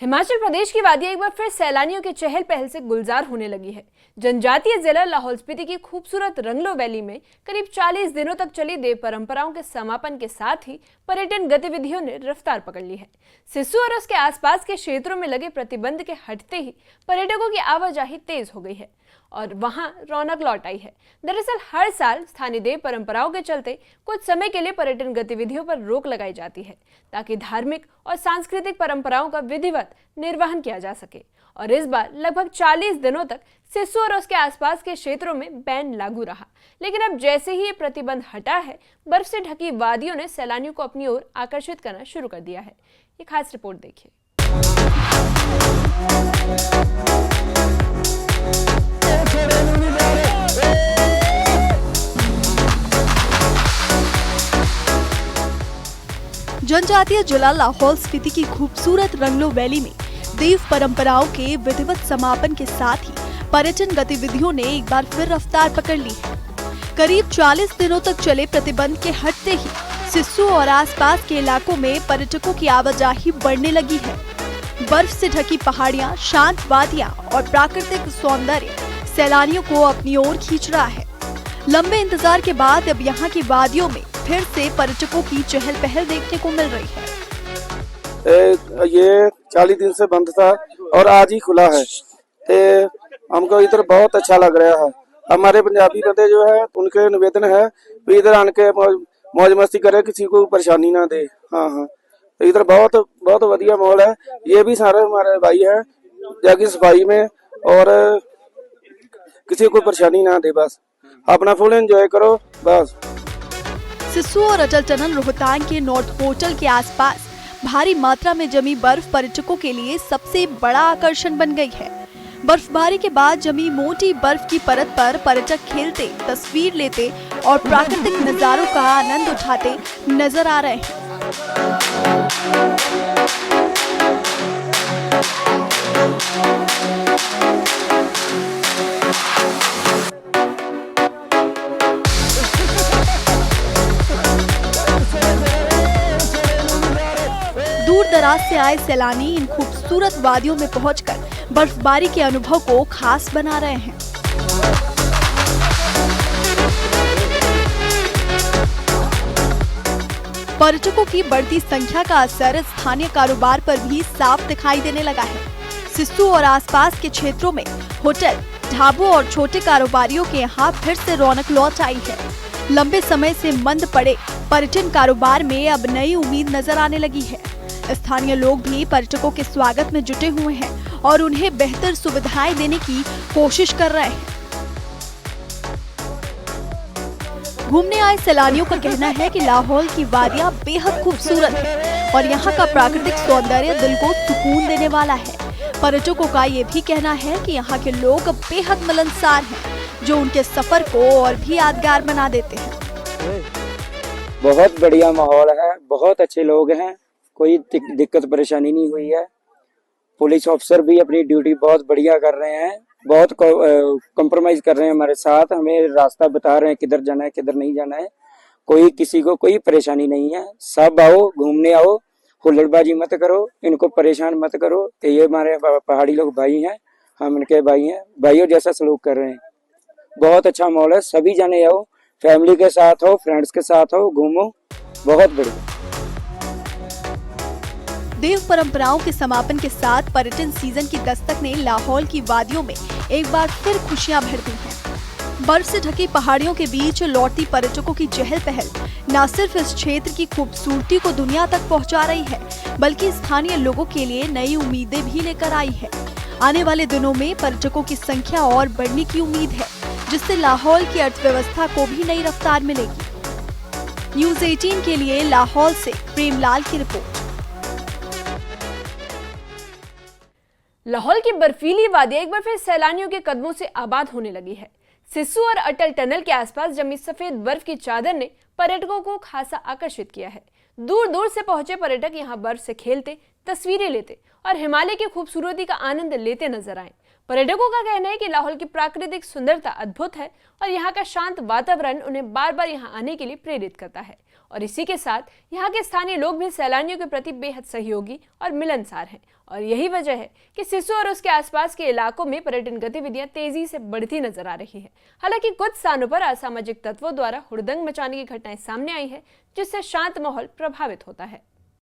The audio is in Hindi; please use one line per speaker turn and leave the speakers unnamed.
हिमाचल प्रदेश की वादियां एक बार फिर सैलानियों के चहल पहल से गुलजार होने लगी है। जनजातीय जिला लाहौल स्पीति की खूबसूरत रंगलो वैली में करीब 40 दिनों तक चली देव परंपराओं के समापन के साथ ही पर्यटन गतिविधियों ने रफ्तार पकड़ ली है। सिस्सू और उसके आसपास के क्षेत्रों में लगे प्रतिबंध के हटते ही पर्यटकों की आवाजाही तेज हो गई है और वहां रौनक लौट आई है। दरअसल हर साल स्थानीय देव परंपराओं के चलते कुछ समय के लिए पर्यटन गतिविधियों पर रोक लगाई जाती है ताकि धार्मिक और सांस्कृतिक परंपराओं का विधिवत निर्वहन किया जा सके। और इस बार लगभग 40 दिनों तक सिस्सू और उसके आसपास के क्षेत्रों में बैन लागू रहा, लेकिन अब जैसे ही ये प्रतिबंध हटा है, बर्फ से ढकी वादियों ने सैलानियों को अपनी ओर आकर्षित करना शुरू कर दिया है। ये खास रिपोर्ट देखिए।
जनजातीय जिला लाहौल स्पीति की खूबसूरत रंगलो वैली में देव परंपराओं के विधिवत समापन के साथ ही पर्यटन गतिविधियों ने एक बार फिर रफ्तार पकड़ ली है। करीब 40 दिनों तक चले प्रतिबंध के हटते ही सिस्सू और आसपास के इलाकों में पर्यटकों की आवाजाही बढ़ने लगी है। बर्फ से ढकी पहाड़ियां, शांत वादियां और प्राकृतिक सौंदर्य सैलानियों को अपनी ओर खींच रहा है। लंबे इंतजार के बाद अब यहाँ की वादियों में फिर से पर्यटकों की चहल पहल देखने को मिल रही है।
ये 40 दिन से बंद था और आज ही खुला है। हमको इधर बहुत अच्छा लग रहा है। हमारे पंजाबी बंदे जो है उनके निवेदन है भी इधर आन के मौज मस्ती करे, किसी को परेशानी ना दे। हाँ, इधर बहुत बहुत बढ़िया माहौल है। ये भी सारे हमारे भाई है जाके सफाई में और किसी को परेशानी ना दे, बस अपना फुल एंजॉय करो बस।
सिस्सू और अटल टनल रोहतांग के नॉर्थ पोर्टल के आसपास भारी मात्रा में जमी बर्फ पर्यटकों के लिए सबसे बड़ा आकर्षण बन गई है। बर्फबारी के बाद जमी मोटी बर्फ की परत पर पर्यटक खेलते, तस्वीर लेते और प्राकृतिक नजारों का आनंद उठाते नजर आ रहे हैं। दूर दराज से आए सैलानी इन खूबसूरत वादियों में पहुंचकर बर्फबारी के अनुभव को खास बना रहे हैं। पर्यटकों की बढ़ती संख्या का असर स्थानीय कारोबार पर भी साफ दिखाई देने लगा है। सिस्सू और आसपास के क्षेत्रों में होटल, ढाबों और छोटे कारोबारियों के यहाँ फिर से रौनक लौट आई है। लंबे समय से मंद पड़े पर्यटन कारोबार में अब नई उम्मीद नजर आने लगी है। स्थानीय लोग भी पर्यटकों के स्वागत में जुटे हुए हैं और उन्हें बेहतर सुविधाएं देने की कोशिश कर रहे हैं। घूमने आए सैलानियों का कहना है कि लाहौल की वादियां बेहद खूबसूरत है और यहाँ का प्राकृतिक सौंदर्य दिल को सुकून देने वाला है। पर्यटकों का ये भी कहना है कि यहाँ के लोग बेहद मिलनसार हैं, जो उनके सफर को और भी यादगार बना देते हैं।
बहुत बढ़िया माहौल है, बहुत अच्छे लोग हैं, कोई दिक्कत परेशानी नहीं हुई है। पुलिस ऑफिसर भी अपनी ड्यूटी बहुत बढ़िया कर रहे हैं, बहुत कॉम्प्रोमाइज कर रहे हैं हमारे साथ, हमें रास्ता बता रहे हैं किधर जाना है किधर नहीं जाना है। कोई किसी को कोई परेशानी नहीं है। सब आओ, घूमने आओ, हुल्लड़बाजी मत करो, इनको परेशान मत करो कि ये हमारे पहाड़ी लोग भाई हैं, हम इनके भाई हैं, भाइयों जैसा सलूक कर रहे हैं। बहुत अच्छा माहौल है, सभी जाने आओ, फैमिली के साथ हो, फ्रेंड्स के साथ हो, घूमो, बहुत बढ़िया।
देव परंपराओं के समापन के साथ पर्यटन सीजन की दस्तक ने लाहौल की वादियों में एक बार फिर खुशियां भर दी हैं। बर्फ से ढकी पहाड़ियों के बीच लौटती पर्यटकों की चहल पहल न सिर्फ इस क्षेत्र की खूबसूरती को दुनिया तक पहुंचा रही है, बल्कि स्थानीय लोगों के लिए नई उम्मीदें भी लेकर आई है। आने वाले दिनों में पर्यटकों की संख्या और बढ़ने की उम्मीद है, जिससे लाहौल की अर्थव्यवस्था को भी नई रफ्तार मिलेगी। न्यूज़ 18 के लिए लाहौल से प्रेमलाल की रिपोर्ट।
लाहौल की बर्फीली वादियां एक बार फिर सैलानियों के कदमों से आबाद होने लगी है। सिस्सू और अटल टनल के आसपास जमी सफेद बर्फ की चादर ने पर्यटकों को खासा आकर्षित किया है। दूर दूर से पहुंचे पर्यटक यहां बर्फ से खेलते, तस्वीरें लेते और हिमालय की खूबसूरती का आनंद लेते नजर आए। पर्यटकों का कहना है कि लाहौल की प्राकृतिक सुंदरता अद्भुत है और यहाँ का शांत वातावरण उन्हें बार बार यहाँ आने के लिए प्रेरित करता है। और इसी के साथ यहाँ के स्थानीय लोग भी सैलानियों के प्रति बेहद सहयोगी और मिलनसार हैं और यही वजह है कि सिसु और उसके आसपास के इलाकों में पर्यटन गतिविधियां तेजी से बढ़ती नजर आ रही है। हालांकि कुछ स्थानों पर असामाजिक तत्वों द्वारा हुड़दंग मचाने की घटनाएं सामने आई है, जिससे शांत माहौल प्रभावित होता है।